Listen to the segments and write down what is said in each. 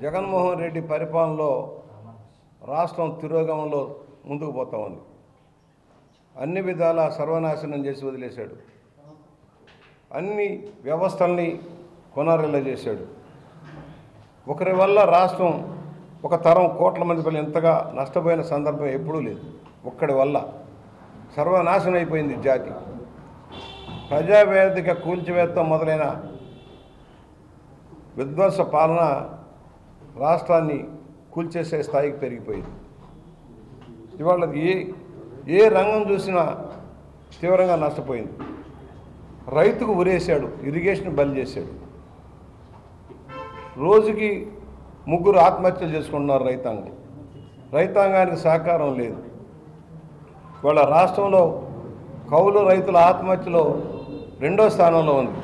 జగన్మోహన్ రెడ్డి పరిపాలనలో రాష్ట్రం తిరోగమనంలో ముందుకు పోతా ఉంది. అన్ని విధాల సర్వనాశనం చేసి వదిలేశాడు. అన్ని వ్యవస్థల్ని కొనారెల్లా చేశాడు. ఒకరి వల్ల రాష్ట్రం ఒక తరం కోట్ల మంది పిల్లలు ఎంతగా నష్టపోయిన సందర్భం ఎప్పుడూ లేదు. ఒక్కడి వల్ల సర్వనాశనం అయిపోయింది జాతి. ప్రజావేదిక కూల్చివేత్త మొదలైన విధ్వంస పాలన రాష్ట్రాన్ని కూల్చేసే స్థాయికి పెరిగిపోయింది. ఇవాళ ఏ రంగం చూసినా తీవ్రంగా నష్టపోయింది. రైతుకు ఉరేశాడు, ఇరిగేషన్ బలి చేశాడు. రోజుకి 3 ఆత్మహత్యలు చేసుకుంటున్నారు రైతాంగానికి సహకారం లేదు. ఇవాళ రాష్ట్రంలో కౌలు రైతుల ఆత్మహత్యలో 2వ స్థానంలో ఉంది,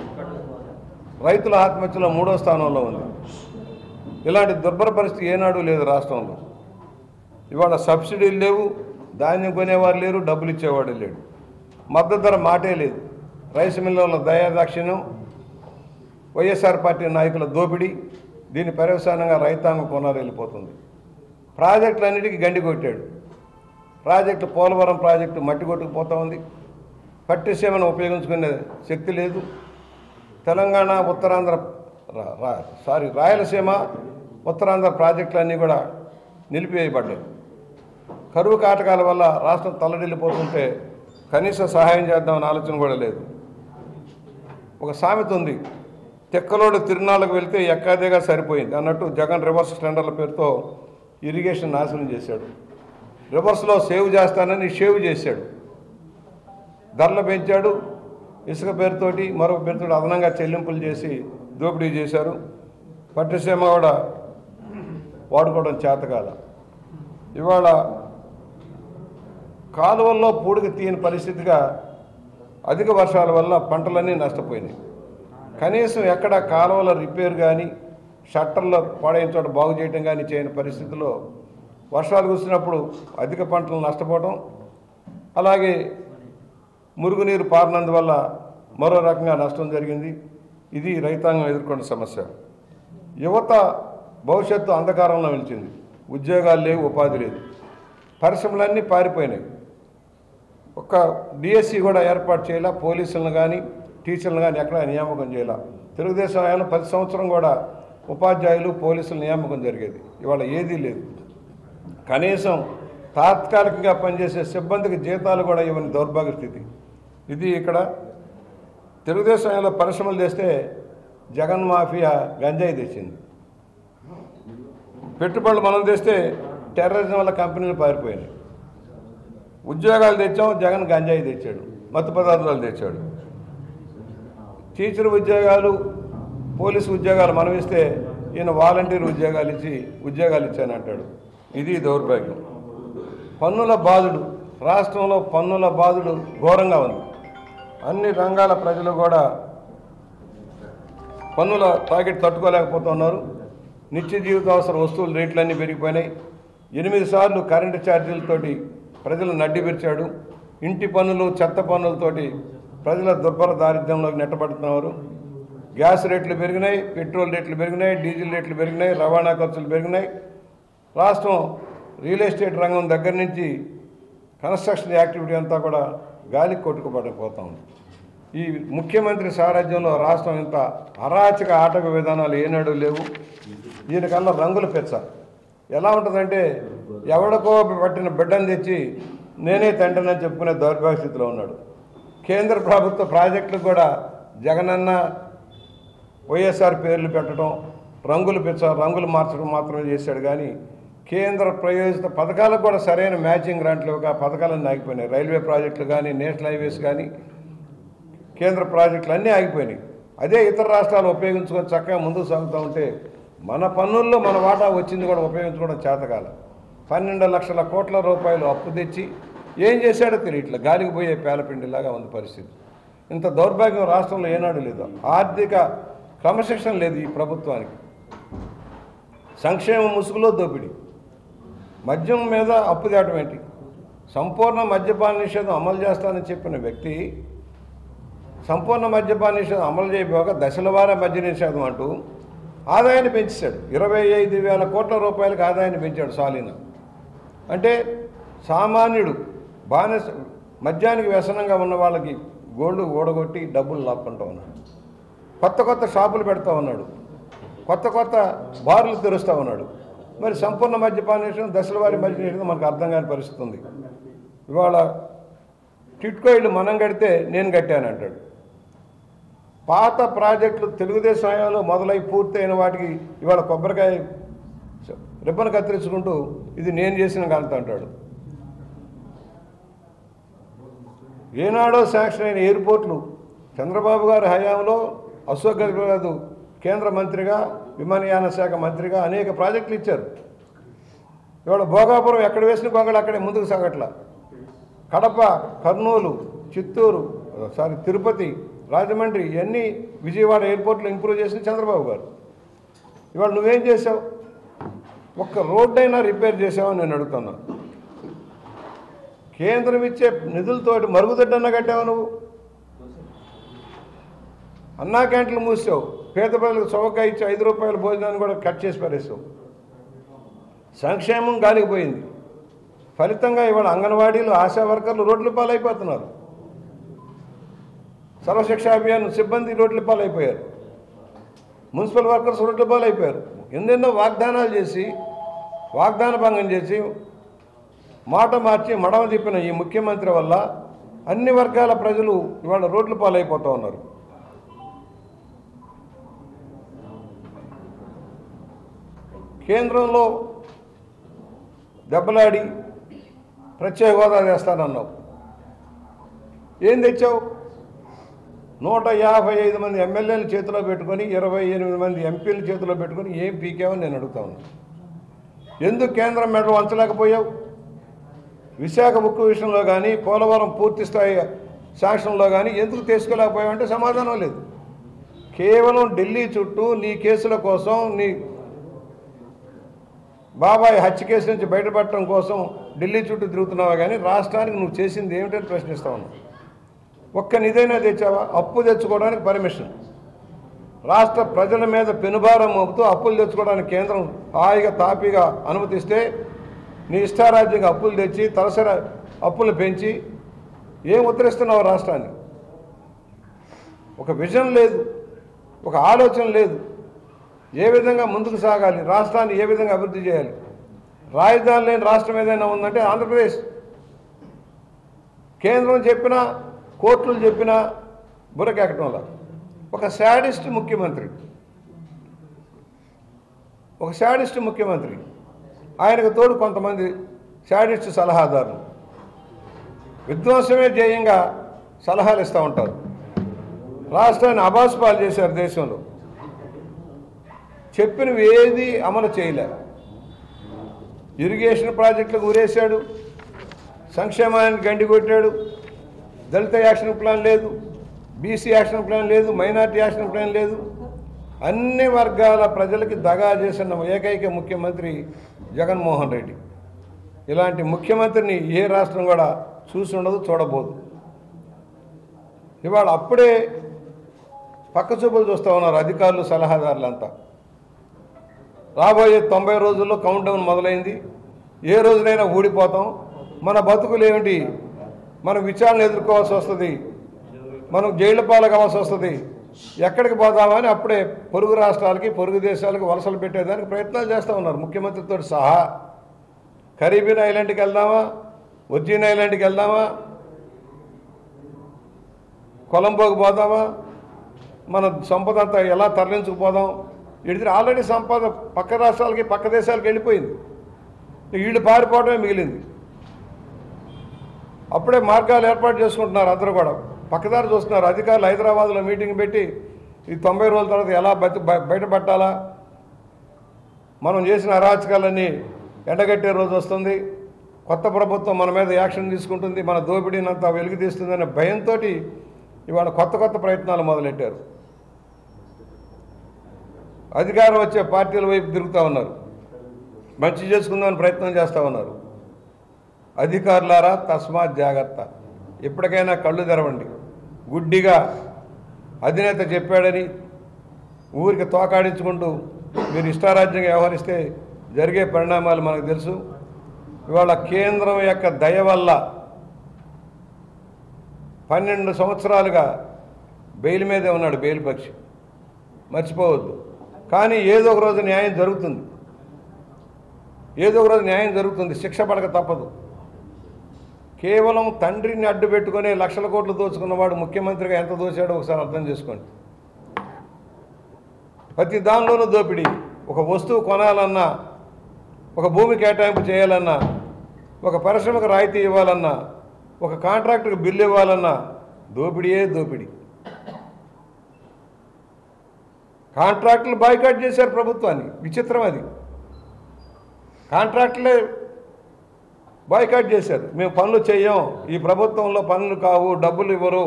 రైతుల ఆత్మహత్యలో 3వ స్థానంలో ఉంది. ఇలాంటి దుర్భర పరిస్థితి ఏనాడు లేదు రాష్ట్రంలో. ఇవాళ సబ్సిడీలు లేవు, ధాన్యం కొనేవారు లేరు, డబ్బులు ఇచ్చేవాడు లేడు, మద్దతు ధర మాటే లేదు. రైస్ మిల్లుల దయాదాక్షిణ్యం, వైఎస్ఆర్ పార్టీ నాయకుల దోపిడీ, దీని పర్యవసానంగా రైతాంగం కొనారెళ్ళిపోతుంది. ప్రాజెక్టులన్నిటికీ గండి కొట్టాడు. ప్రాజెక్టు పోలవరం ప్రాజెక్టు మట్టి కొట్టుకుపోతూ ఉంది. పట్టిసీమను ఉపయోగించుకునే శక్తి లేదు. తెలంగాణ రాయలసీమ ఉత్తరాంధ్ర ప్రాజెక్టులన్నీ కూడా నిలిపివేయబడ్డాయి. కరువు కాటకాల వల్ల రాష్ట్రం తల్లడిల్లిపోతుంటే కనీస సహాయం చేద్దామని ఆలోచన కూడా లేదు. ఒక సామెత ఉంది, తెక్కలోడు తిరునాళ్ళకు వెళ్తే ఎక్కాదేగా సరిపోయింది అన్నట్టు జగన్ రివర్స్ టెండర్ల పేరుతో ఇరిగేషన్ నాశనం చేశాడు. రివర్స్లో సేవ్ చేస్తానని షేవ్ చేశాడు. ధరలు పెంచాడు. ఇసుక పేరుతోటి మరొక పేరుతోటి అదనంగా చెల్లింపులు చేసి దోపిడీ చేశారు. పట్టిసీమ కూడా వాడుకోవడం చేత కాదు. ఇవాళ కాలువల్లో పూడికి తీయని పరిస్థితిగా అధిక వర్షాల వల్ల పంటలన్నీ నష్టపోయినాయి. కనీసం ఎక్కడ కాలువల రిపేర్ కానీ షట్టర్లో పాడైన చోట బాగు చేయడం కానీ చేయని పరిస్థితిలో వర్షాలు కురిసినప్పుడు అధిక పంటలు నష్టపోవడం, అలాగే మురుగునీరు పారినందువల్ల మరో రకంగా నష్టం జరిగింది. ఇది రైతాంగం ఎదుర్కొన్న సమస్య. యువత భవిష్యత్తు అంధకారంలో నిలిచింది. ఉద్యోగాలు లేవు, ఉపాధి లేదు, పరిశ్రమలన్నీ పారిపోయినాయి. ఒక్క డిఎస్సి కూడా ఏర్పాటు చేయాల, పోలీసులను కానీ టీచర్లను కానీ ఎక్కడ నియామకం చేయాల. తెలుగుదేశం ఆయన 10 సంవత్సరం కూడా ఉపాధ్యాయులు పోలీసుల నియామకం జరిగేది. ఇవాళ ఏదీ లేదు. కనీసం తాత్కాలికంగా పనిచేసే సిబ్బందికి జీతాలు కూడా ఇవ్వని దౌర్భాగ్య స్థితి. ఇది ఇక్కడ తెలుగుదేశం ఆయన పరిశ్రమలు తెస్తే జగన్ మాఫియా గంజాయి తెచ్చింది. పెట్టుబడులు మనం తెస్తే టెర్రరిజం వల్ల కంపెనీలు పారిపోయినాయి. ఉద్యోగాలు తెచ్చాం, జగన్ గంజాయి తెచ్చాడు, మత్తు పదార్థాలు తెచ్చాడు. టీచర్ ఉద్యోగాలు, పోలీసు ఉద్యోగాలు మనం ఇస్తే ఈయన వాలంటీర్ ఉద్యోగాలు ఇచ్చానంటాడు. ఇది దౌర్భాగ్యం. పన్నుల బాధుడు, రాష్ట్రంలో పన్నుల బాధుడు ఘోరంగా ఉంది. అన్ని రంగాల ప్రజలు కూడా పన్నుల తాకిడి తట్టుకోలేకపోతున్నారు. నిత్య జీవితావసర వస్తువుల రేట్లన్నీ పెరిగిపోయినాయి. 8 సార్లు కరెంటు ఛార్జీలతోటి ప్రజలు నడ్డిపెరిచాడు. ఇంటి పన్నులు, చెత్త పన్నులతోటి ప్రజల దుర్భర దారిద్ర్యంలోకి నెట్టబడుతున్నారు. గ్యాస్ రేట్లు పెరిగినాయి, పెట్రోల్ రేట్లు పెరిగినాయి, డీజిల్ రేట్లు పెరిగినాయి, రవాణా ఖర్చులు పెరిగినాయి. రాష్ట్రం రియల్ ఎస్టేట్ రంగం దగ్గర నుంచి కన్స్ట్రక్షన్ యాక్టివిటీ అంతా కూడా గాలికి కొట్టుకుపడిపోతా ఉంది. ఈ ముఖ్యమంత్రి సారథ్యంలో రాష్ట్రం ఇంత అరాచక ఆటక విధానాలు ఏనాడు లేవు. దీనికన్నా రంగుల పెచ్చ ఎలా ఉంటుందంటే, ఎవడికో పట్టిన బిడ్డను తెచ్చి నేనే తండ్రినని చెప్పుకునే దౌర్భాగ్య స్థితిలో ఉన్నాడు. కేంద్ర ప్రభుత్వ ప్రాజెక్టులకు కూడా జగనన్న వైఎస్ఆర్ పేర్లు పెట్టడం, రంగులు మార్చడం మాత్రమే చేశాడు. కానీ కేంద్ర ప్రయోజిత పథకాలకు కూడా సరైన మ్యాచింగ్ గ్రాంట్లు ఇవ్వక పథకాలన్నీ ఆగిపోయినాయి. రైల్వే ప్రాజెక్టులు కానీ, నేషనల్ హైవేస్ కానీ, కేంద్ర ప్రాజెక్టులు అన్నీ ఆగిపోయినాయి. అదే ఇతర రాష్ట్రాలు ఉపయోగించుకొని చక్కగా ముందుకు సాగుతూ ఉంటే మన పన్నుల్లో మన వాటా వచ్చింది కూడా ఉపయోగించుకోవడం చేతకాల. 12 లక్షల కోట్ల రూపాయలు అప్పు తెచ్చి ఏం చేశాడో తెలియట్లే. గాలికి పోయే పేలపిండిలాగా ఉంది పరిస్థితి. ఇంత దౌర్భాగ్యం రాష్ట్రంలో ఏనాడు లేదు. ఆర్థిక క్రమశిక్షణ లేదు ఈ ప్రభుత్వానికి. సంక్షేమ ముసుగులో దోపిడీ. మద్యం మీద అప్పు తేవడం ఏంటి? సంపూర్ణ మద్యపాన నిషేధం అమలు చేస్తానని చెప్పిన వ్యక్తి సంపూర్ణ మద్యపాన నిషేధం అమలు చేయబోగా దశల వారీ మద్య నిషేధం అంటూ ఆదాయాన్ని పెంచాడు. 25,000 కోట్ల రూపాయలకు ఆదాయాన్ని పెంచాడు సాలీనా. అంటే సామాన్యుడు బానిస మద్యానికి వ్యసనంగా ఉన్న వాళ్ళకి గోల్డ్ ఓడగొట్టి డబ్బులు లాక్కుంటూ ఉన్నాడు. కొత్త కొత్త షాపులు పెడతా ఉన్నాడు, కొత్త కొత్త బార్లు తెరుస్తూ ఉన్నాడు. మరి సంపూర్ణ మద్యపాన నిషేధం, దశల వారి మద్య నిషేధం మనకు అర్థం కాని పరిస్థితి ఉంది. ఇవాళ టిట్కో ఇళ్ళు మనం కడితే నేను కట్టాను అంటాడు. పాత ప్రాజెక్టులు తెలుగుదేశం హయాంలో మొదలై పూర్తయిన వాటికి ఇవాళ కొబ్బరికాయ రిబ్బన్ కత్తిరించుకుంటూ ఇది నేను చేసిన కాంత అంటాడు. ఏనాడో శాంక్షన్ అయిన ఎయిర్పోర్ట్లు చంద్రబాబు గారి హయాంలో అశోక్ గెహ్లోట్ కేంద్ర మంత్రిగా, విమానయాన శాఖ మంత్రిగా అనేక ప్రాజెక్టులు ఇచ్చారు. ఇవాళ భోగాపురం ఎక్కడ వేసిన గొంగళి అక్కడే ముందుకు సాగట్ల. కడప, కర్నూలు, చిత్తూరు, తిరుపతి, రాజమండ్రి ఇవన్నీ విజయవాడ ఎయిర్పోర్ట్లు ఇంప్రూవ్ చేసిన చంద్రబాబు గారు. ఇవాళ నువ్వేం చేసావు? ఒక్క రోడ్డైనా రిపేర్ చేసావని నేను అడుగుతున్నాను. కేంద్రం ఇచ్చే నిధులతోటి మరుగుదొడ్డన్నా కట్టావు నువ్వు. అన్నా క్యాంటీన్లు మూసావు, పేద ప్రజలకు చౌక ఇచ్చి 5 రూపాయల భోజనాన్ని కూడా కట్ చేసి పారేసావు. సంక్షేమం గాలిపోయింది. ఫలితంగా ఇవాళ అంగన్వాడీలు, ఆశా వర్కర్లు రోడ్ల పాలైపోతున్నారు. సర్వశిక్షా అభియాన్ సిబ్బంది రోడ్ల పాలైపోయారు. మున్సిపల్ వర్కర్స్ రోడ్ల పాలైపోయారు. ఎన్నెన్నో వాగ్దానాలు చేసి, వాగ్దాన భంగం చేసి, మాట మార్చి మడమ తిప్పిన ఈ ముఖ్యమంత్రి వల్ల అన్ని వర్గాల ప్రజలు ఇవాళ రోడ్ల పాలైపోతూ ఉన్నారు. కేంద్రంలో దెబ్బలాడి ప్రత్యేక హోదా చేస్తానన్నావు. ఏం తెచ్చావు? 155 మంది ఎమ్మెల్యేలు చేతిలో పెట్టుకొని 28 మంది ఎంపీలు చేతిలో పెట్టుకొని ఏం పీకావని నేను అడుగుతా ఉన్నాను. ఎందుకు కేంద్రం మెడలు వంచలేకపోయావు? విశాఖ ఉక్కు విషయంలో కానీ, పోలవరం పూర్తి స్థాయి శాంక్షన్లో కానీ ఎందుకు తీసుకోలేకపోయావు అంటే సమాధానం లేదు. కేవలం ఢిల్లీ చుట్టూ నీ కేసుల కోసం, నీ బాబాయ్ హత్య కేసు నుంచి బయటపడటం కోసం ఢిల్లీ చుట్టూ తిరుగుతున్నావా కానీ రాష్ట్రానికి నువ్వు చేసింది ఏమిటని ప్రశ్నిస్తా ఉన్నావు. ఒక్క నిధైనా తెచ్చావా? అప్పు తెచ్చుకోవడానికి పర్మిషన్, రాష్ట్ర ప్రజల మీద పెనుభారం మోపుతూ అప్పులు తెచ్చుకోవడానికి కేంద్రం హాయిగా తాపీగా అనుమతిస్తే నీ ఇష్టారాజ్యంగా అప్పులు తెచ్చి తలసరి అప్పులు పెంచి ఏం ఉత్తరిస్తున్నావు రాష్ట్రాన్ని? ఒక విజన్ లేదు, ఒక ఆలోచన లేదు. ఏ విధంగా ముందుకు సాగాలి, రాష్ట్రాన్ని ఏ విధంగా అభివృద్ధి చేయాలి? రాజధాని లేని రాష్ట్రం ఏదైనా ఉందంటే ఆంధ్రప్రదేశ్. కేంద్రం చెప్పినా, కోర్టులు చెప్పినా బుర్రకెక్కటంలా. ఒక శాడిస్ట్ ముఖ్యమంత్రి, ఆయనకు తోడు కొంతమంది శాడిస్ట్ సలహాదారులు విధ్వంసమే ధ్యేయంగా సలహాలు ఇస్తూ ఉంటారు. రాష్ట్రాన్ని అబాస్పాలు చేశారు. దేశంలో చెప్పినవి ఏది అమలు చేయలే. ఇరిగేషన్ ప్రాజెక్టులకు ఊరేశాడు, సంక్షేమానికి గండి కొట్టాడు. దళిత యాక్షన్ ప్లాన్ లేదు, బీసీ యాక్షన్ ప్లాన్ లేదు, మైనార్టీ యాక్షన్ ప్లాన్ లేదు. అన్ని వర్గాల ప్రజలకి దగా చేసిన ఏకైక ముఖ్యమంత్రి జగన్మోహన్ రెడ్డి. ఇలాంటి ముఖ్యమంత్రిని ఏ రాష్ట్రం కూడా చూసి ఉండదు, చూడబోదు. ఇవాళ అప్పుడే పక్కచూపులు చూస్తూ ఉన్నారు అధికారులు, సలహాదారులంతా. రాబోయే 90 రోజుల్లో కౌంట్ డౌన్ మొదలైంది. ఏ రోజునైనా ఊడిపోతాం. మన బతుకులు ఏమిటి? మనం విచారణ ఎదుర్కోవాల్సి వస్తుంది, మనం జైలు పాలు కావాల్సి వస్తుంది. ఎక్కడికి పోదామని అప్పుడే పొరుగు రాష్ట్రాలకి, పొరుగు దేశాలకు వలసలు పెట్టేదానికి ప్రయత్నాలు చేస్తూ ఉన్నారు ముఖ్యమంత్రితో సహా. కరీబియన్ ఐలాండ్కి వెళ్దామా, వర్జిన్ ఐలాండ్కి వెళ్దామా, కొలంబోకి పోదామా, మన సంపద అంతా ఎలా తరలించుకుపోదాం? ఇది ఆల్రెడీ సంపద పక్క రాష్ట్రాలకి, పక్క దేశాలకు వెళ్ళిపోయింది. వీళ్ళు పారిపోవడమే మిగిలింది. అప్పుడే మార్గాలు ఏర్పాటు చేసుకుంటున్నారు అందరూ కూడా, పక్కదారి చూస్తున్నారు. అధికారులు హైదరాబాద్లో మీటింగ్ పెట్టి ఈ 90 రోజుల తర్వాత ఎలా బయటపట్టాలా, మనం చేసిన అరాచకాలన్నీ ఎండగట్టే రోజు వస్తుంది, కొత్త ప్రభుత్వం మన మీద యాక్షన్ తీసుకుంటుంది, మన దోపిడీనంతా వెలుగు తీస్తుందనే భయంతో ఇవాళ కొత్త ప్రయత్నాలు మొదలెట్టారు. అధికారం వచ్చే పార్టీల వైపు తిరుగుతూ ఉన్నారు, మంచి చేసుకుందామని ప్రయత్నం చేస్తూ ఉన్నారు. అధికారులారా తస్మాత్ జాగ్రత్త, ఇప్పటికైనా కళ్ళు తెరవండి. గుడ్డిగా అధినేత చెప్పాడని ఊరికి తోకాడించుకుంటూ మీరు ఇష్టారాజ్యంగా వ్యవహరిస్తే జరిగే పరిణామాలు మనకు తెలుసు. ఇవాళ కేంద్రం యొక్క దయ వల్ల 12 సంవత్సరాలుగా బెయిల్ మీదే ఉన్నాడు బెయిల్ పక్షి, మర్చిపోవద్దు. కానీ ఏదో ఒక రోజు న్యాయం జరుగుతుంది, ఏదో ఒక రోజు న్యాయం జరుగుతుంది, శిక్ష పడక తప్పదు. కేవలం తండ్రిని అడ్డు పెట్టుకుని లక్షల కోట్లు దోచుకున్నవాడు ముఖ్యమంత్రిగా ఎంత దోచాడో ఒకసారి అర్థం చేసుకోండి. ప్రతి దానిలోనూ దోపిడీ. ఒక వస్తువు కొనాలన్నా, ఒక భూమి కేటాయింపు చేయాలన్నా, ఒక పరిశ్రమకు రాయితీ ఇవ్వాలన్నా, ఒక కాంట్రాక్టర్కి బిల్లు ఇవ్వాలన్నా దోపిడీయే దోపిడీ. కాంట్రాక్టులు బాయ్కాట్ చేశారు ప్రభుత్వాన్ని, విచిత్రం అది. కాంట్రాక్టులే బాయ్కాట్ చేశారు. మేము పనులు చేయం, ఈ ప్రభుత్వంలో పనులు కావు, డబ్బులు ఇవ్వరు,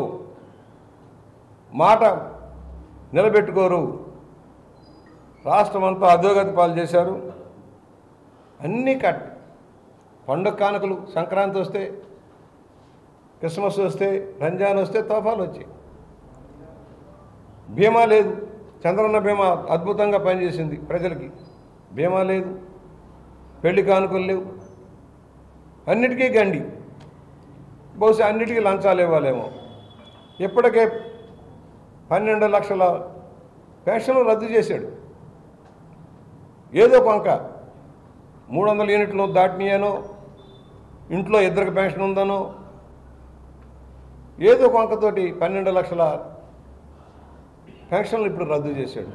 మాట నిలబెట్టుకోరు, రాష్ట్రం అంతా అధోగతి పాలు చేశారు. అన్నీ కట్. పండుగ కానుకలు, సంక్రాంతి వస్తే, క్రిస్మస్ వస్తే, రంజాన్ వస్తే తోఫాలు వచ్చాయి. బీమా లేదు. చంద్రన్న బీమా అద్భుతంగా పనిచేసింది ప్రజలకి. బీమా లేదు, పెళ్లి కానుకలు లేవు, అన్నిటికీ గండి. బహుశా అన్నిటికీ లంచాలు ఇవ్వాలేమో. ఇప్పటికే 12 లక్షల పెన్షన్లు రద్దు చేశాడు. ఏదో కొంక 300 యూనిట్లు దాటినాయనో, ఇంట్లో ఇద్దరికి పెన్షన్ ఉందనో, ఏదో కొంకతోటి 12 లక్షల పెన్షన్లు ఇప్పుడు రద్దు చేశాడు.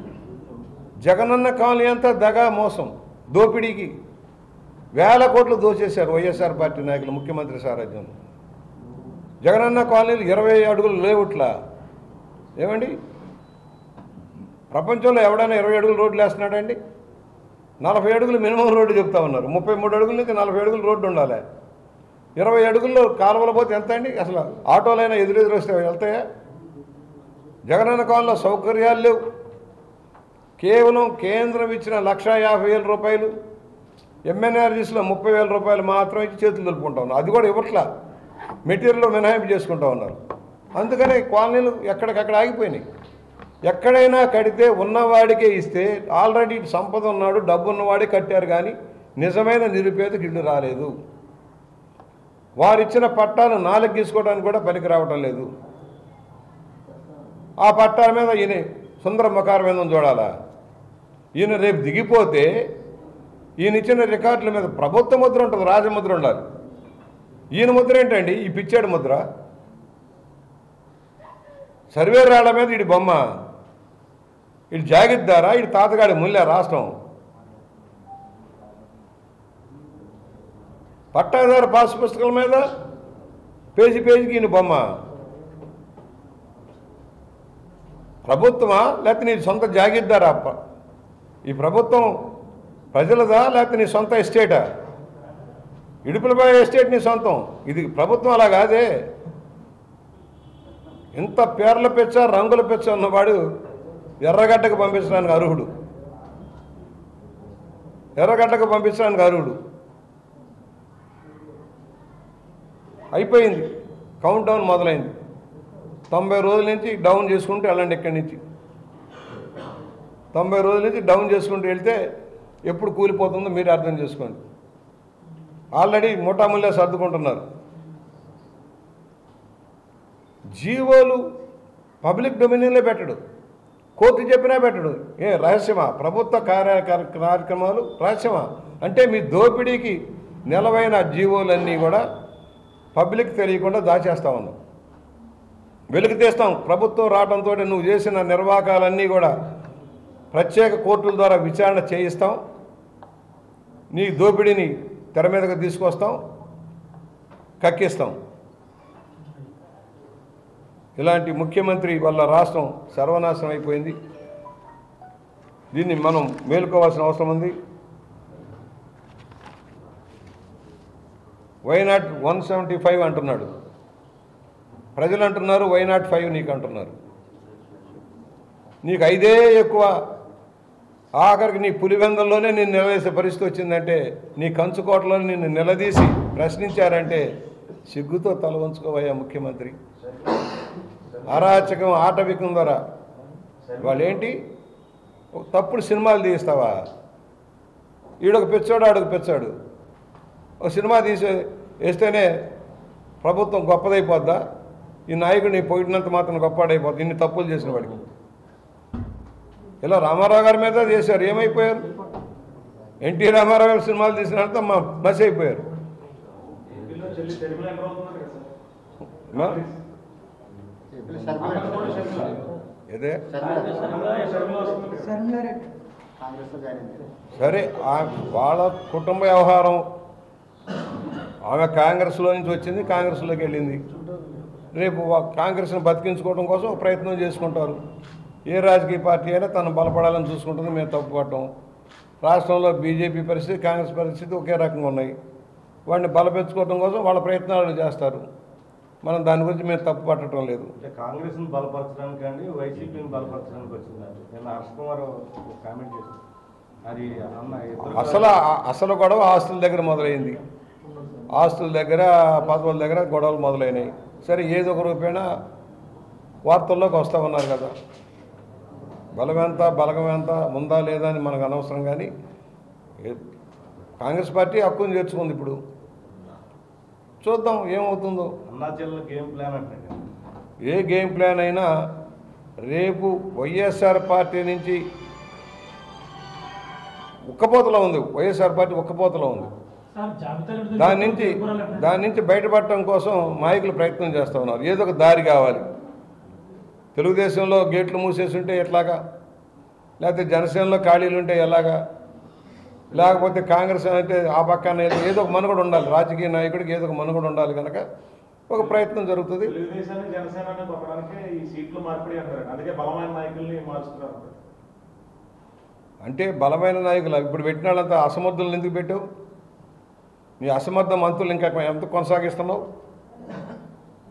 జగనన్న కాలనీ అంతా దగా, మోసం, దోపిడీకి వేల కోట్లు దోచేశారు వైఎస్ఆర్ పార్టీ నాయకులు ముఖ్యమంత్రి సారథ్యంలో. జగనన్న కాలనీలు 20 అడుగులు లేవుట్లా. ఏమండి, ప్రపంచంలో ఎవడైనా 20 అడుగులు రోడ్లు వేస్తున్నాడండి? 40 అడుగులు మినిమం రోడ్డు చెప్తా ఉన్నారు. 33 అడుగుల నుంచి 40 అడుగులు రోడ్డు ఉండాలి. 20 అడుగుల్లో కాలువల పోతే ఎంత అండి? అసలు ఆటోలైనా ఎదురెదురు వస్తే వెళ్తాయా? జగనన్న కాలనీలో సౌకర్యాలు లేవు. కేవలం కేంద్రం ఇచ్చిన 1,50,000 రూపాయలు, ఎంఎన్ఆర్జీస్లో 30,000 రూపాయలు మాత్రం ఇచ్చి చేతులు దులుపుకుంటా ఉన్నారు. అది కూడా ఇవ్వట్లా, మెటీరియల్ మినహాయింపు చేసుకుంటా ఉన్నారు. అందుకనే కాలనీలు ఎక్కడికక్కడ ఆగిపోయినాయి. ఎక్కడైనా కడితే ఉన్నవాడికే ఇస్తే, ఆల్రెడీ సంపద ఉన్నాడు, డబ్బు ఉన్నవాడే కట్టారు, కానీ నిజమైన నిరుపేదకి ఇల్లు రాలేదు. వారిచ్చిన పట్టాలు 4 గీసుకోవడానికి కూడా పనికి రావటం లేదు. ఆ పట్టాల మీద ఈయన సుందర మకారం మీద చూడాలా? ఈయన రేపు దిగిపోతే ఈయన ఇచ్చిన రికార్డుల మీద ప్రభుత్వ ముద్ర ఉంటుంది, రాజముద్ర ఉండాలి. ఈయన ముద్ర ఏంటండి? ఈ పిచ్చాడు ముద్ర. సర్వే రాళ్ల మీద ఈడి బొమ్మ, ఈడు జాగిద్దారా, ఈడు తాతగాడి ముల్లె రాష్ట్రం. పట్టాదారు పాస్ పుస్తకాల మీద పేజీ పేజీకి ఈయన బొమ్మ. ప్రభుత్వమా లేకపోతే నీ సొంత జాగిద్దారా? ఈ ప్రభుత్వం ప్రజలదా లేకపోతే నీ సొంత ఎస్టేటా? ఇడుపులపై ఎస్టేట్ నీ సొంతం, ఇది ప్రభుత్వం అలా కాదే. ఇంత పేర్ల పెచ్చ, రంగుల పెచ్చ ఉన్నవాడు ఎర్రగడ్డకు పంపించడానికి అర్హుడు, ఎర్రగడ్డకు పంపించడానికి అర్హుడు. అయిపోయింది, కౌంట్ డౌన్ మొదలైంది. 90 రోజుల నుంచి డౌన్ చేసుకుంటూ వెళ్ళండి. ఇక్కడి నుంచి 90 రోజుల నుంచి డౌన్ చేసుకుంటూ వెళ్తే ఎప్పుడు కూలిపోతుందో మీరు అర్థం చేసుకోండి. ఆల్రెడీ ముఠాముల్లే సర్దుకుంటున్నారు. జీవోలు పబ్లిక్ డొమినియన్లో పెట్టడు, కోర్టు చెప్పినా పెట్టడు. రహస్యమా? ప్రభుత్వ కార్యక్రమాలు రహస్యమా? అంటే మీ దోపిడీకి నిలవైన జీవోలన్నీ కూడా పబ్లిక్ తెలియకుండా దాచేస్తా ఉన్నాం. వెలుగు తీస్తాం. ప్రభుత్వం రావడంతో నువ్వు చేసిన నిర్వాకాలన్నీ కూడా ప్రత్యేక కోర్టుల ద్వారా విచారణ చేయిస్తాం. నీ దోపిడీని తెర మీదకు తీసుకొస్తాం, కక్కిస్తాం. ఇలాంటి ముఖ్యమంత్రి వల్ల రాష్ట్రం సర్వనాశనం అయిపోయింది. దీన్ని మనం మేలుకోవాల్సిన అవసరం ఉంది. వైనాట్ 175 అంటున్నాడు, ప్రజలు అంటున్నారు వైనాట్ 5 నీకు అంటున్నారు. నీకు 5 ఎక్కువ. ఆఖరికి నీ పులివెందల్లోనే నిన్ను నిలదీసే పరిస్థితి వచ్చిందంటే, నీ కంచుకోటలో నిన్ను నిలదీసి ప్రశ్నించారంటే సిగ్గుతో తల వంచుకోవయ్యా ముఖ్యమంత్రి. అరాచకం, ఆటవికం ద్వారా వాళ్ళేంటి తప్పుడు సినిమాలు తీస్తావా? ఈడొక పిచ్చాడు, ఆడొక పిచ్చాడు. ఒక సినిమా వేస్తేనే ప్రభుత్వం గొప్పదైపోద్దా? ఈ నాయకుడిని పొగిడినంత మాత్రం గొప్పవాడైపోద్ది ఇన్ని తప్పులు చేసిన వాడికి. ఇలా రామారావు గారి మీద చేశారు, ఏమైపోయారు? ఎన్టీ రామారావు గారి సినిమాలు తీసినంత మసి అయిపోయారు. ఇదే సరే, వాళ్ళ కుటుంబ వ్యవహారం. ఆమె కాంగ్రెస్లో నుంచి వచ్చింది, కాంగ్రెస్లోకి వెళ్ళింది. రేపు కాంగ్రెస్ని బతికించుకోవడం కోసం ప్రయత్నం చేసుకుంటారు. ఏ రాజకీయ పార్టీ అయినా తను బలపడాలని చూసుకుంటుంది. మేము తప్పుపడటం. రాష్ట్రంలో బీజేపీ పరిస్థితి, కాంగ్రెస్ పరిస్థితి ఒకే రకంగా ఉన్నాయి. వాడిని బలపెంచుకోవడం కోసం వాళ్ళ ప్రయత్నాలు చేస్తారు. మనం దాని గురించి మేము తప్పు పట్టడం లేదు. కాంగ్రెస్ని బలపరచడానికి అండి, వైసీపీని బలపరచడానికి వచ్చిందండి. నేను హర్ష్ కుమార్ కామెంట్ చేశాను. అది అసలు గొడవ ఆస్తుల దగ్గర మొదలైంది. ఆస్తుల దగ్గర, పదవుల దగ్గర గొడవలు మొదలైనవి. సరే, ఏదో ఒక రూపేణా వార్తల్లోకి వస్తూ ఉన్నారు కదా. బలగం ఎంత ఉందా లేదా అని మనకు అనవసరం. కానీ కాంగ్రెస్ పార్టీ హక్కును చేర్చుకుంది. ఇప్పుడు చూద్దాం ఏమవుతుందో. అరుణాచల్ గేమ్ ప్లాన్ అంటే ఏ గేమ్ ప్లాన్ అయినా రేపు వైఎస్ఆర్ పార్టీ నుంచి ఉక్కపోతలో ఉంది. వైఎస్ఆర్ పార్టీ ఉక్కపోతలో ఉంది. దాని నుంచి బయటపడటం కోసం నాయకులు ప్రయత్నం చేస్తూ ఉన్నారు. ఏదో ఒక దారి కావాలి. తెలుగుదేశంలో గేట్లు మూసేసి ఉంటే ఎట్లాగా, లేకపోతే జనసేనలో ఖాళీలు ఉంటే ఎలాగా, లేకపోతే కాంగ్రెస్ అంటే ఆ పక్కన ఏదో ఒక మనుగడ ఉండాలి. రాజకీయ నాయకుడికి ఏదో ఒక మనుగడ ఉండాలి. కనుక ఒక ప్రయత్నం జరుగుతుంది. అంటే బలమైన నాయకులు ఇప్పుడు పెట్టిన వాళ్ళంతా అసమర్థులను ఎందుకు పెట్టావు? నీ అసమర్థ మంత్రులు ఇంకా ఎంత కొనసాగిస్తున్నావు?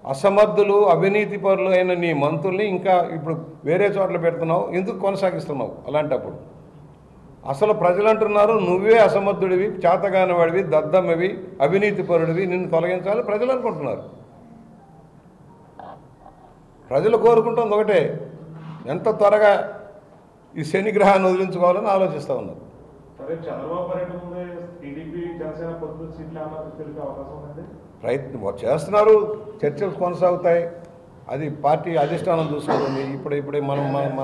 అసమర్థులు, అవినీతి పరులు అయిన నీ మంత్రుల్ని ఇంకా ఇప్పుడు వేరే చోట్ల పెడుతున్నావు, ఎందుకు కొనసాగిస్తున్నావు? అలాంటప్పుడు అసలు ప్రజలు అంటున్నారు నువ్వే అసమర్థుడివి, చేతగానివాడివి, దద్దమ్మవి, అవినీతి పరుడివి, నిన్ను తొలగించాలని ప్రజలు అనుకుంటున్నారు. ప్రజలు కోరుకుంటుంది ఒకటే, ఎంత త్వరగా ఈ శనిగ్రహాన్ని వదిలించుకోవాలని ఆలోచిస్తూ ఉన్నారు. ప్రయత్నం చేస్తున్నారు, చర్చలు కొనసాగుతాయి. అది పార్టీ అధిష్టానం చూసుకుంటుంది. ఇప్పుడే మనం ఏమా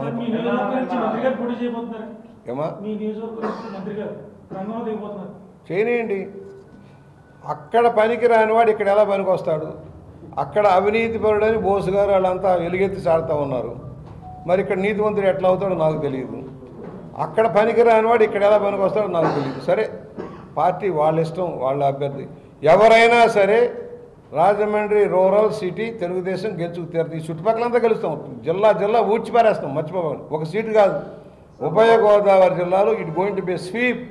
చేయనియండి. అక్కడ పనికి రానివాడు ఇక్కడ ఎలా పనికి వస్తాడు? అక్కడ అవినీతి పరుడని బోసు గారు వాళ్ళంతా వెలుగెత్తి చాడుతూ ఉన్నారు. మరి ఇక్కడ నీతివంతుడు ఎట్లా అవుతాడో నాకు తెలియదు. అక్కడ పనికి రానివాడు ఇక్కడ ఎలా పనికి వస్తాడో నాకు తెలియదు. సరే, పార్టీ వాళ్ళ ఇష్టం, వాళ్ళ అభ్యర్థి. ఎవరైనా సరే రాజమండ్రి రూరల్ సిటీ తెలుగుదేశం గెలుచుకు తీరుతుంది. ఈ చుట్టుపక్కలంతా గెలుస్తాం. జిల్లా ఊడ్చిపారేస్తాం, మర్చిపోవాలి. ఒక సీటు కాదు, ఉభయ గోదావరి జిల్లాలో it going to be sweep.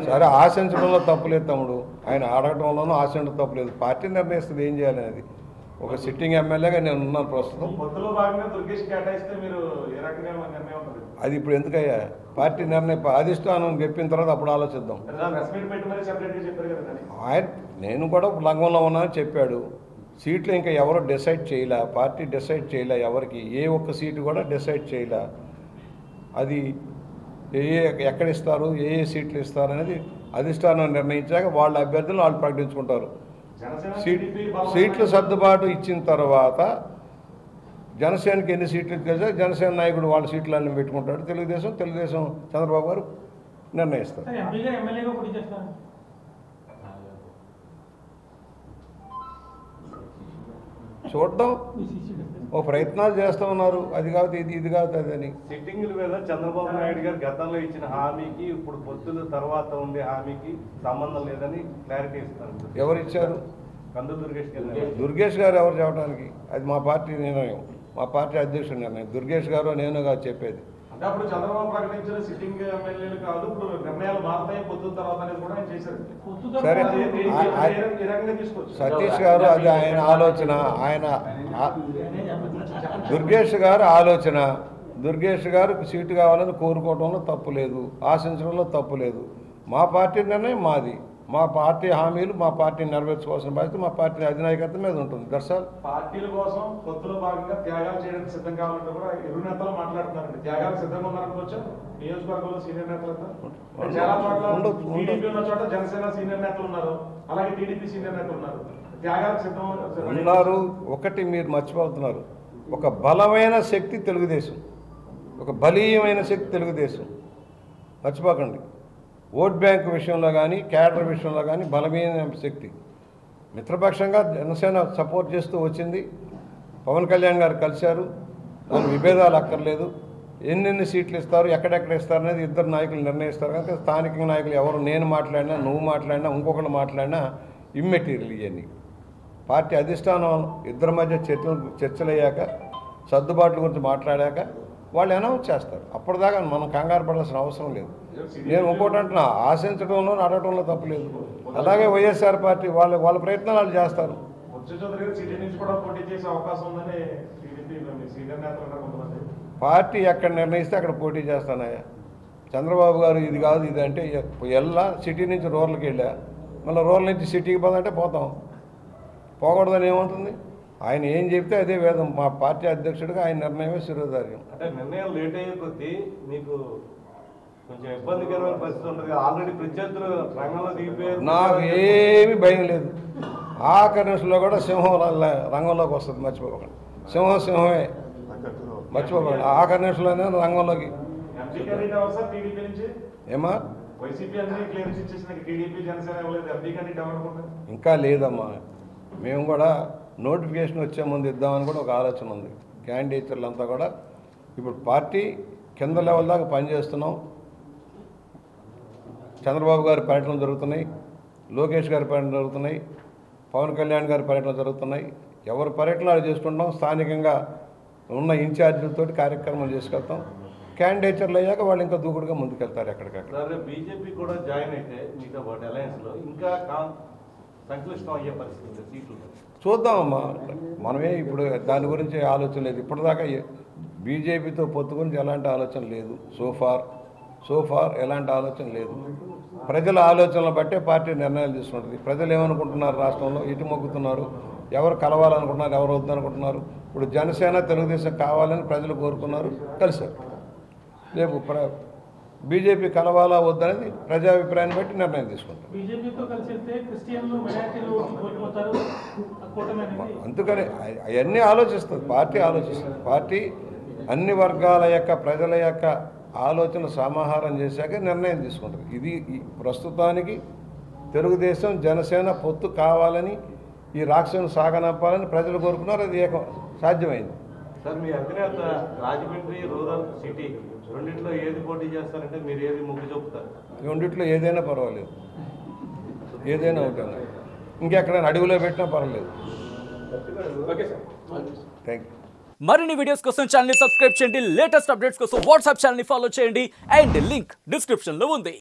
సరే, ఆశించడంలో తప్పులేదు తమ్ముడు. ఆయన అడగటంలోనూ ఆశించడం తప్పులేదు. పార్టీ నిర్ణయిస్తుంది ఏం చేయాలి అనేది. ఒక సిట్టింగ్ ఎమ్మెల్యేగా నేను ఉన్నాను ప్రస్తుతం. అది ఇప్పుడు ఎందుకయ్యా? పార్టీ నిర్ణయం అధిష్టానం చెప్పిన తర్వాత అప్పుడు ఆలోచిద్దాం. నేను కూడా లంఘంలో ఉన్నానని చెప్పాడు. సీట్లు ఇంకా ఎవరు డిసైడ్ చేయలే, పార్టీ డిసైడ్ చేయలే. ఎవరికి ఏ ఒక్క సీటు కూడా డిసైడ్ చేయలే. అది ఎక్కడ ఇస్తారు, ఏ సీట్లు ఇస్తారు అనేది అధిష్టానం నిర్ణయించాక వాళ్ళ అభ్యర్థులు వాళ్ళు ప్రకటించుకుంటారు. సీట్లు సర్దుబాటు ఇచ్చిన తర్వాత జనసేనకి ఎన్ని సీట్లు ఇస్తే జనసేన నాయకుడు వాళ్ళ సీట్లన్నీ పెట్టుకుంటాడు. తెలుగుదేశం చంద్రబాబు గారు నిర్ణయిస్తారు. చూద్దాం, ఓ ప్రయత్నాలు చేస్తూ ఉన్నారు. అది కాదు ఇది కాదు అది అని. సిట్టింగుల మీద చంద్రబాబు నాయుడు గారు గతంలో ఇచ్చిన హామీకి ఇప్పుడు పొత్తుల తర్వాత ఉండే హామీకి సంబంధం లేదని క్లారిటీ ఇస్తారు. ఎవరు ఇచ్చారు? కందులు దుర్గేష్ గారు ఎవరు చెప్పడానికి? అది మా పార్టీ నిర్ణయం, మా పార్టీ అధ్యక్షుడి నిర్ణయం. దుర్గేష్ గారు నేను కాదు చెప్పేది. అంటే అప్పుడు చంద్రబాబు ప్రకటించిన సిట్టింగ్ ఎమ్మెల్యేలు కాదు, ఇప్పుడు నిర్ణయాలు మారుతాయి పొత్తుల తర్వాత అనేది కూడా ఆయన చేశారు. సరే, సతీష్ గారు అది ఆయన ఆలోచన. దుర్గేష్ గారు ఆలోచన. దుర్గేష్ గారికి సీటు కావాలని కోరుకోవడంలో తప్పు లేదు, ఆశించడంలో తప్పు లేదు. మా పార్టీ నిర్ణయం మాది. మా పార్టీ హామీలు మా పార్టీని నెరవేర్చుకోవాల్సిన బాధ్యత మా పార్టీ అధినాయకత్వం మీద ఉంటుంది. దర్శల్ పార్టీల కోసం పొత్తులో భాగంగా త్యాగాలు చేయడానికి సిద్ధం కావాలంటే కూడా ఇరు నేతలు మాట్లాడుతున్నారండి. త్యాగాలు సిద్ధంగా ఉన్నారనుకోవచ్చు నియోజకవర్గంలో సీనియర్ నేతలంతా. చాలా చోట్ల టీడీపీ ఉన్న చోట జనసేన సీనియర్ నేతలు ఉన్నారు, అలాగే టీడీపీ సీనియర్ నేతలు ఉన్నారు. త్యాగాలకు సిద్ధం ఉన్నారు. ఒకటి మీరు మర్చిపోతున్నారు, ఒక బలమైన శక్తి తెలుగుదేశం, ఒక బలీయమైన శక్తి తెలుగుదేశం. మర్చిపోకండి. ఓట్ బ్యాంక్ విషయంలో కానీ క్యాడర్ విషయంలో కానీ బలమైన శక్తి. మిత్రపక్షంగా జనసేన సపోర్ట్ చేస్తూ వచ్చింది. పవన్ కళ్యాణ్ గారు కలిశారు. దాని విభేదాలు అక్కర్లేదు. ఎన్నెన్ని సీట్లు ఇస్తారు, ఎక్కడెక్కడ ఇస్తారు అనేది ఇద్దరు నాయకులు నిర్ణయిస్తారు. కనుక స్థానిక నాయకులు ఎవరు, నేను మాట్లాడినా, నువ్వు మాట్లాడినా, ఇంకొకరు మాట్లాడినా ఇమ్మెటీరియల్. ఇవన్నీ పార్టీ అధిష్టానం ఇద్దరి మధ్య చర్చలయ్యాక సర్దుబాట్ల గురించి మాట్లాడాక వాళ్ళు అనౌన్స్ చేస్తారు. అప్పటిదాకా మనం కంగారు పడాల్సిన అవసరం లేదు. నేను ఇంకోటి అంటున్నా, ఆశించడంలో అడగడంలో తప్పులేదు. అలాగే వైఎస్ఆర్ పార్టీ వాళ్ళ ప్రయత్నాలు వాళ్ళు చేస్తారు. పార్టీ ఎక్కడ నిర్ణయిస్తే అక్కడ పోటీ చేస్తానయ్యా. చంద్రబాబు గారు ఇది కాదు ఇది అంటే వెళ్ళా, సిటీ నుంచి రూరల్కి వెళ్ళా, మళ్ళీ రూరల్ నుంచి సిటీకి పోదంటే పోతాం. పోకూడదని ఏముంటుంది? ఆయన ఏం చెప్తే అదే వేదం. మా పార్టీ అధ్యక్షుడిగా ఆయన నిర్ణయమే శిరోధార్యం. అంటే నిర్ణయం లేట్ అయ్యే కొద్దీ మీకు కొంచెం ఇబ్బందికరమైన పరిస్థితి ఉంటుంది. ఆల్రెడీ ప్రత్యర్థులు రంగంలో దిగిపోయారు. నాకు ఏమీ భయం లేదు. ఆఖరి నిమిషంలో కూడా సింహం రంగంలోకి వస్తుంది. మర్చిపోకండి, సింహమే. మర్చిపోకండి, ఆఖరి నిమిషంలోనే రంగంలోకి. ఏమా ఇంకా లేదమ్మా. మేము కూడా నోటిఫికేషన్ వచ్చే ముందు ఇద్దామని కూడా ఒక ఆలోచన ఉంది. క్యాండిడేట్లంతా కూడా ఇప్పుడు పార్టీ కింద లెవెల్ దాకా పనిచేస్తున్నాం. చంద్రబాబు గారి పర్యటనలు జరుగుతున్నాయి, లోకేష్ గారి పర్యటనలు జరుగుతున్నాయి, పవన్ కళ్యాణ్ గారి పర్యటనలు జరుగుతున్నాయి. ఎవరి పర్యటనలు చేసుకుంటాం. స్థానికంగా ఉన్న ఇన్ఛార్జీలతో కార్యక్రమాలు చేసుకెళ్తాం. క్యాండిడేటర్లు అయ్యాక వాళ్ళు ఇంకా దూకుడుగా ముందుకెళ్తారు ఎక్కడికక్కడ. బీజేపీ కూడా జాయిన్ అయితే మీతో పాటు అలయన్స్లో ఇంకా సంక్లిష్టం అయ్యే పరిస్థితి సీట్లు చూద్దామమ్మా. మనమే ఇప్పుడు దాని గురించి ఆలోచన లేదు. ఇప్పటిదాకా బీజేపీతో పొత్తు గురించి ఎలాంటి ఆలోచన లేదు. సోఫార్ ఎలాంటి ఆలోచన లేదు. ప్రజల ఆలోచనలు బట్టే పార్టీ నిర్ణయాలు తీసుకుంటుంది. ప్రజలు ఏమనుకుంటున్నారు, రాష్ట్రంలో ఇటు మొగ్గుతున్నారు, ఎవరు కలవాలనుకుంటున్నారు, ఎవరు వద్దనుకుంటున్నారు. ఇప్పుడు జనసేన తెలుగుదేశం కావాలని ప్రజలు కోరుకున్నారు, కలిశారు. రేపు బీజేపీ కలవాలా వద్దనేది ప్రజాభిప్రాయాన్ని బట్టి నిర్ణయం తీసుకుంటారు. అందుకని అవన్నీ ఆలోచిస్తుంది పార్టీ. పార్టీ అన్ని వర్గాల యొక్క ప్రజల యొక్క ఆలోచన సమాహారం చేశాక నిర్ణయం తీసుకుంటుంది. ఇది ప్రస్తుతానికి తెలుగుదేశం జనసేన పొత్తు కావాలని, ఈ రాక్షసును సాగనంపాలని ప్రజలు కోరుకున్నారు. అది సాధ్యమైంది. సార్, మీ అధినేత రాజమండ్రి రూరల్ సిటీ రెండిట్లో ఏది పోటీ చేస్తారంటే మీరు ఏది మొగ్గు చూపుతారు? రెండిట్లో ఏదైనా పర్వాలేదు, ఏదైనా ఉంటుంది. ఇంకెక్కడైనా అడుగులో పెట్టినా పర్వాలేదు. Thank you. మరిన్ని వీడియోస్ కోసం ఛానల్ ని సబ్స్క్రైబ్ చేయండి. లేటెస్ట్ అప్డేట్స్ కోసం వాట్సాప్ ఛానల్ ని ఫాలో చేయండి. అండ్ లింక్ డిస్క్రిప్షన్ లో ఉంది.